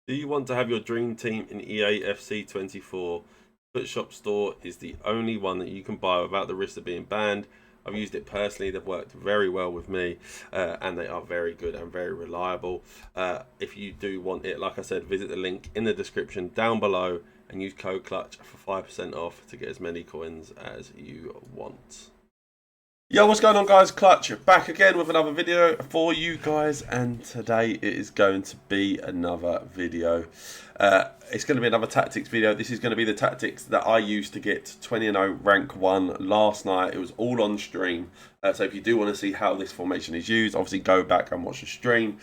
Do you want to have your dream team in EA FC 24? Footshop Store is the only one that you can buy without the risk of being banned. I've used it personally. They've worked very well with me, and they are very good and very reliable. If you do want it, like I said, visit the link in the description down below and use code CLUTCH for 5% off to get as many coins as you want. Yo, what's going on, guys? Clutch back again with another video for you guys, and today it is going to be another video. It's going to be another tactics video. This is going to be the tactics that I used to get 20-0 rank 1 last night. It was all on stream, so if you do want to see how this formation is used, obviously go back and watch the stream.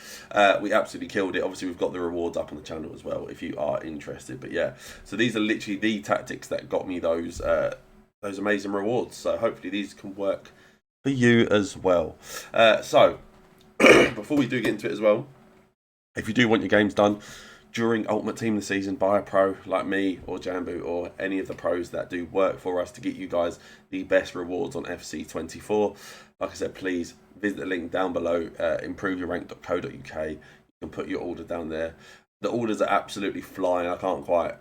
We absolutely killed it. Obviously we've got the rewards up on the channel as well if you are interested. But yeah, so these are literally the tactics that got me those amazing rewards. So hopefully these can work for you as well. So before we do get into it as well, if you do want your games done during Ultimate Team of the Season by a pro like me or Jamboo or any of the pros that do work for us to get you guys the best rewards on FC24, like I said, please visit the link down below, improveyourrank.co.uk. You can put your order down there. The orders are absolutely flying. I can't quite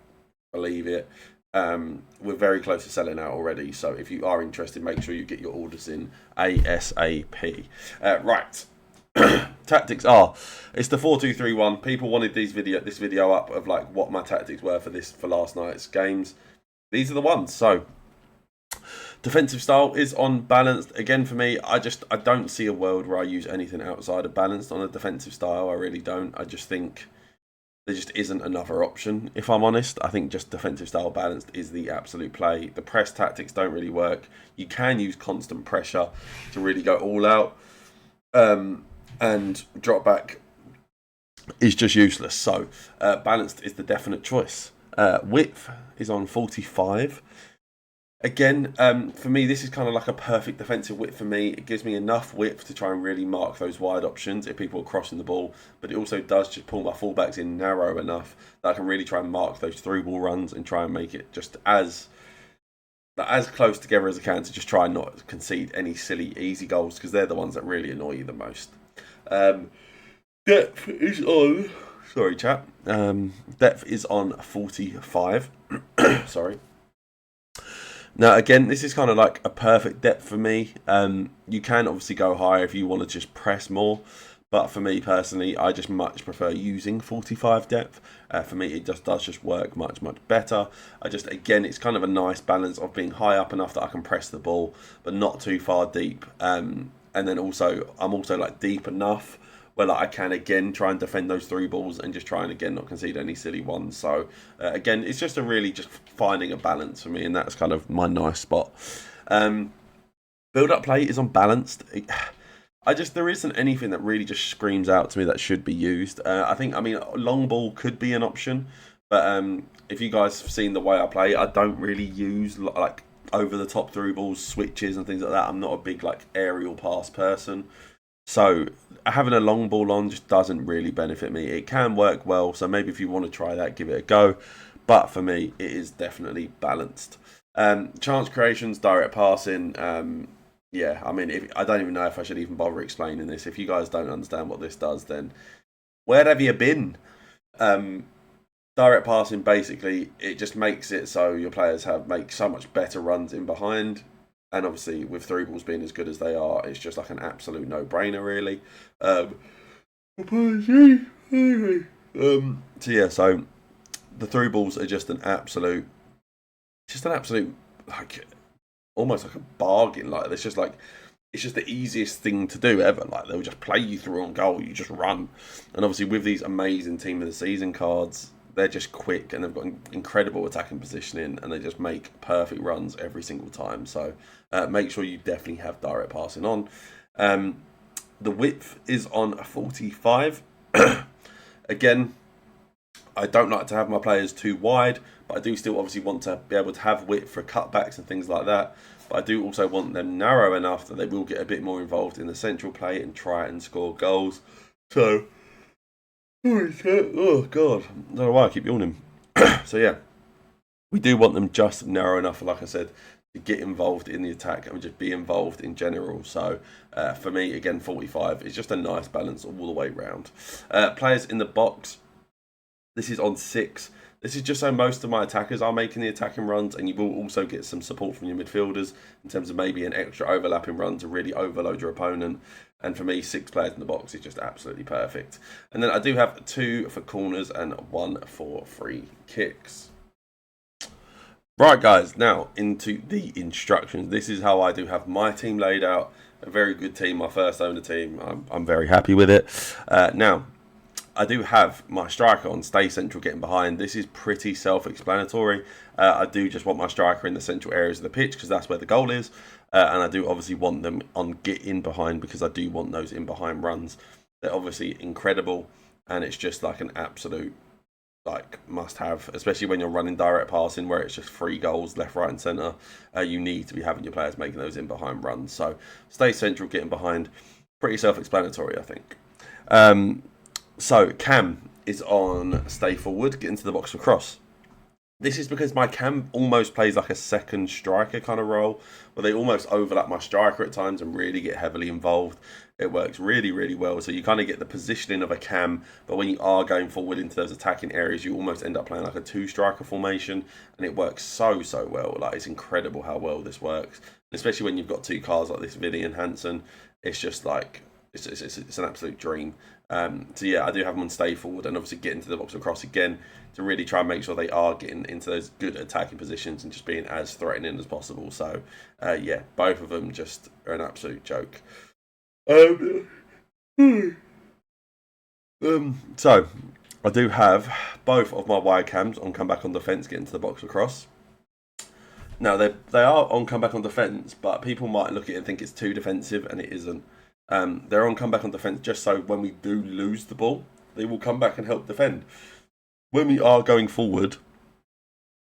believe it. We're very close to selling out already, so if you are interested, make sure you get your orders in ASAP. Right, tactics are, it's the 4-2-3-1. People wanted this video up of like what my tactics were for last night's games. These are the ones. So defensive style is on balanced. Again, for me, I don't see a world where I use anything outside of balanced on a defensive style. I really don't. I just think there just isn't another option, if I'm honest. I think just defensive style balanced is the absolute play. The press tactics don't really work. You can use constant pressure to really go all out. And drop back is just useless. So balanced is the definite choice. Width is on 45. Again, for me, this is kind of like a perfect defensive width for me. It gives me enough width to try and really mark those wide options if people are crossing the ball, but it also does just pull my fullbacks in narrow enough that I can really try and mark those through ball runs and try and make it just as close together as I can to just try and not concede any silly easy goals, because they're the ones that really annoy you the most. Depth is on, sorry chap, depth is on 45. Sorry. Now, again, this is kind of like a perfect depth for me. You can obviously go higher if you want to just press more. But for me personally, I just much prefer using 45 depth. For me, it just does work much better. Again, it's kind of a nice balance of being high up enough that I can press the ball, but not too far deep. And then also, I'm also like deep enough where like I can again try and defend those through balls and just try and again not concede any silly ones. So again, it's just just finding a balance for me, and that's kind of my nice spot. Build up play is unbalanced. There isn't anything that really just screams out to me that should be used. I mean, long ball could be an option, but if you guys have seen the way I play, I don't really use like over the top through balls, switches and things like that. I'm not a big like aerial pass person. So having a long ball on just doesn't really benefit me. It can work well, so maybe if you want to try that, give it a go. But for me, it is definitely balanced. Chance creations, direct passing. Yeah, I mean, I don't even know if I should even bother explaining this. If you guys don't understand what this does, then where have you been? Direct passing, basically, it just makes it so your players make so much better runs in behind. And obviously, with through balls being as good as they are, it's just like an absolute no-brainer, really. So yeah, so the through balls are just an absolute, like almost like a bargain. Like it's just the easiest thing to do ever. Like they'll just play you through on goal, you just run. And obviously, with these amazing Team of the Season cards, they're just quick and they've got incredible attacking positioning, and they just make perfect runs every single time. So make sure you definitely have direct passing on. The width is on 45. Again, I don't like to have my players too wide, but I do still obviously want to be able to have width for cutbacks and things like that. But I do also want them narrow enough that they will get a bit more involved in the central play and try and score goals. So, oh god, I don't know why I keep yawning. So yeah, we do want them just narrow enough, like I said, to get involved in the attack and just be involved in general. So for me, again, 45 is just a nice balance all the way round. Players in the box. This is on 6. This is just so most of my attackers are making the attacking runs, and you will also get some support from your midfielders in terms of maybe an extra overlapping run to really overload your opponent. And for me, 6 players in the box is just absolutely perfect. And then I do have 2 for corners and 1 for free kicks. Right, guys, now into the instructions. This is how I do have my team laid out. A very good team, my first owner team. I'm very happy with it. Now, I do have my striker on stay central, getting behind. This is pretty self-explanatory. I do just want my striker in the central areas of the pitch because that's where the goal is. And I do obviously want them on get in behind because I do want those in behind runs. They're obviously incredible, and it's just like an absolute must have, especially when you're running direct passing where it's just 3 goals left, right and centre. You need to be having your players making those in behind runs. So stay central, getting behind, pretty self-explanatory, I think. So Cam is on stay forward, get into the box for cross. This is because my Cam almost plays like a second striker kind of role, where they almost overlap my striker at times and really get heavily involved. It works really, really well. So you kind of get the positioning of a Cam, but when you are going forward into those attacking areas, you almost end up playing like a 2-striker formation, and it works so well. Like, it's incredible how well this works, especially when you've got 2 cars like this, Vinny and Hansen. It's just like it's an absolute dream. So yeah, I do have them on stay forward and obviously get into the box across again to really try and make sure they are getting into those good attacking positions and just being as threatening as possible. So yeah, both of them just are an absolute joke. So I do have both of my wide cams on come back on defence, get into the box across. Now they are on come back on defence, but people might look at it and think it's too defensive, and it isn't. They're on come back on defence just so when we do lose the ball, they will come back and help defend. When we are going forward,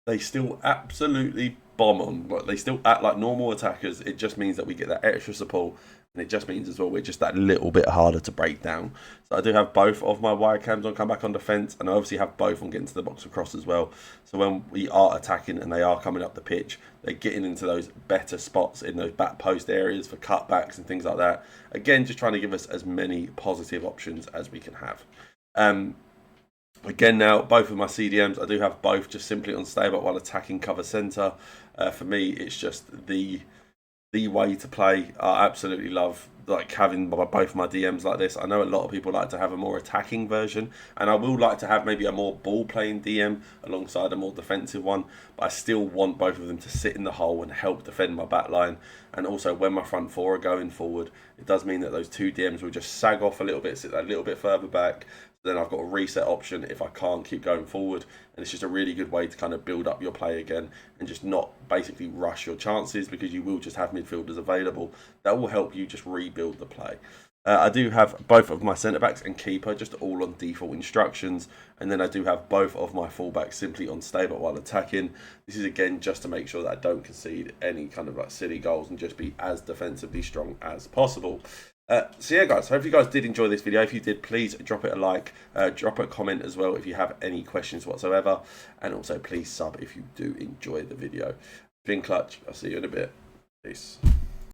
they still absolutely bomb on, but they still act like normal attackers. It just means that we get that extra support, and it just means as well we're just that little bit harder to break down. So I do have both of my wide cams on come back on defence, and I obviously have both on getting to the box across as well. So when we are attacking and they are coming up the pitch, they're getting into those better spots in those back post areas for cutbacks and things like that. Again, just trying to give us as many positive options as we can have. Again, now, both of my CDMs, I do have both just simply on stay, but while attacking cover centre. For me, it's just the way to play. I absolutely love having both my DMs like this. I know a lot of people like to have a more attacking version, and I will like to have maybe a more ball-playing DM alongside a more defensive one, but I still want both of them to sit in the hole and help defend my back line. And also, when my front 4 are going forward, it does mean that those 2 DMs will just sag off a little bit, sit a little bit further back. Then I've got a reset option if I can't keep going forward, and it's just a really good way to kind of build up your play again and just not basically rush your chances, because you will just have midfielders available that will help you just rebuild the play. I do have both of my centre backs and keeper just all on default instructions, and then I do have both of my fullbacks simply on stay but while attacking. This is again just to make sure that I don't concede any kind of silly goals and just be as defensively strong as possible. So yeah, guys, hope you guys did enjoy this video. If you did, please drop it a like, drop a comment as well if you have any questions whatsoever, and also please sub if you do enjoy the video. Been clutch. I'll see you in a bit. Peace.